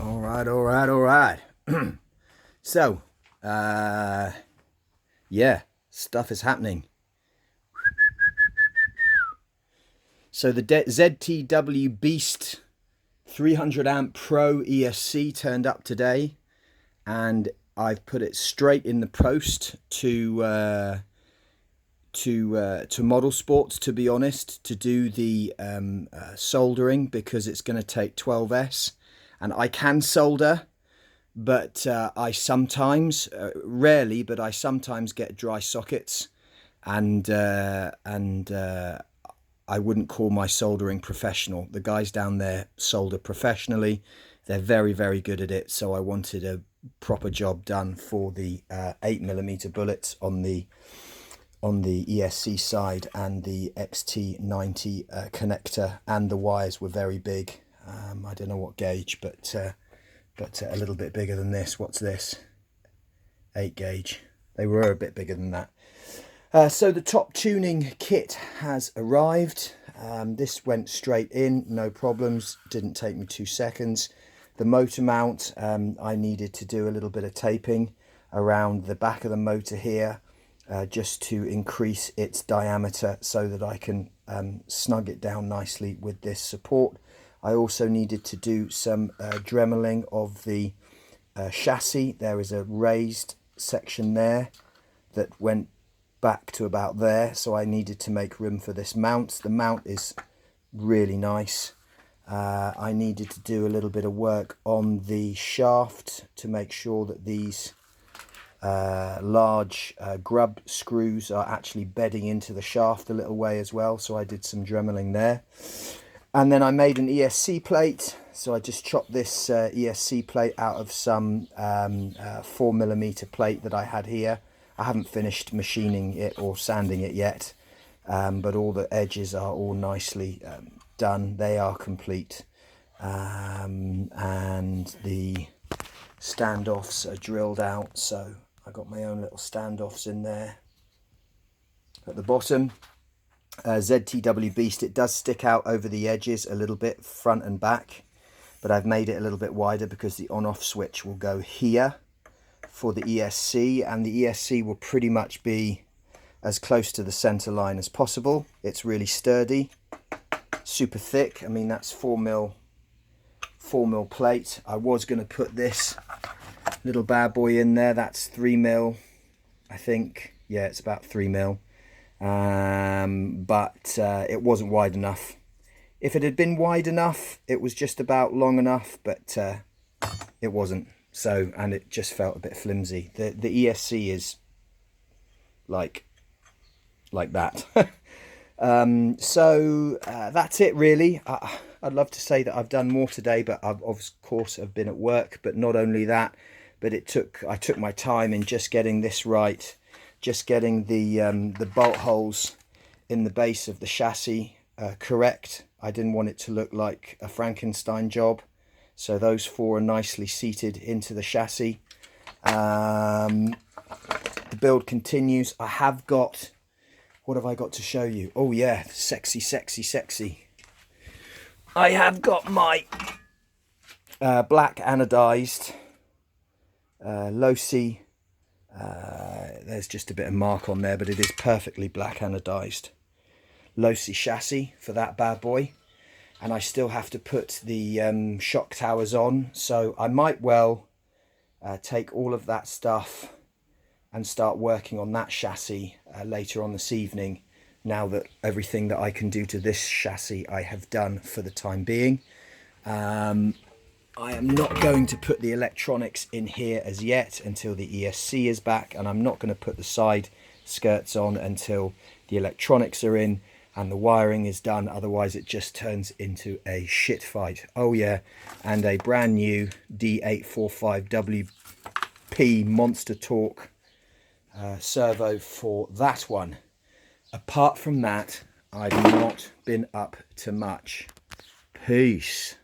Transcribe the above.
All right. So, yeah, stuff is happening. So the ZTW Beast 300 amp Pro ESC turned up today, and I've put it straight in the post to Model Sports, to be honest, to do the soldering, because it's going to take 12S, and I can solder, but I sometimes, rarely, but I sometimes get dry sockets, and I wouldn't call my soldering professional. The guys down there solder professionally. They're very, very good at it. So I wanted a proper job done for the 8mm bullets on the ESC side, and the XT90 connector, and the wires were very big. I don't know what gauge, but a little bit bigger than this. What's this? 8 gauge. They were a bit bigger than that. So the top tuning kit has arrived. This went straight in, no problems, didn't take me 2 seconds. The motor mount, I needed to do a little bit of taping around the back of the motor here, just to increase its diameter so that I can snug it down nicely with this support. I also needed to do some dremeling of the chassis. There is a raised section there that went back to about there, so I needed to make room for this mount. The mount is really nice. I needed to do a little bit of work on the shaft to make sure that these large grub screws are actually bedding into the shaft a little way as well, so I did some dremeling there. And then I made an ESC plate, so I just chopped this ESC plate out of some 4mm plate that I had here. I haven't finished machining it or sanding it yet, but all the edges are all nicely done. They are complete, and the standoffs are drilled out, so I got my own little standoffs in there. At the bottom, ZTW Beast, it does stick out over the edges a little bit, front and back, but I've made it a little bit wider because the on-off switch will go here for the ESC, and the ESC will pretty much be as close to the center line as possible. It's really sturdy, super thick. I mean, that's 4mm plate. I was going to put this little bad boy in there. That's 3mm, I think. Yeah, it's about 3mm. But it wasn't wide enough. If it had been wide enough, it was just about long enough, but it wasn't. So, and it just felt a bit flimsy. The ESC is like that. So that's it really. I'd love to say that I've done more today, but I've of course have been at work. But not only that, but I took my time in just getting this right, just getting the bolt holes in the base of the chassis correct. I didn't want it to look like a Frankenstein job. So those 4 are nicely seated into the chassis. The build continues. I have got, what have I got to show you? Oh yeah, sexy. I have got my black anodized losi. There's just a bit of mark on there, but it is perfectly black anodized losi chassis for that bad boy. And I still have to put the shock towers on, so I might well take all of that stuff and start working on that chassis later on this evening, now that everything that I can do to this chassis I have done for the time being. I am not going to put the electronics in here as yet until the ESC is back, and I'm not going to put the side skirts on until the electronics are in and the wiring is done. Otherwise it just turns into a shit fight. Oh yeah, and a brand new D845WP monster torque servo for that one. Apart from that, I've not been up to much. Peace.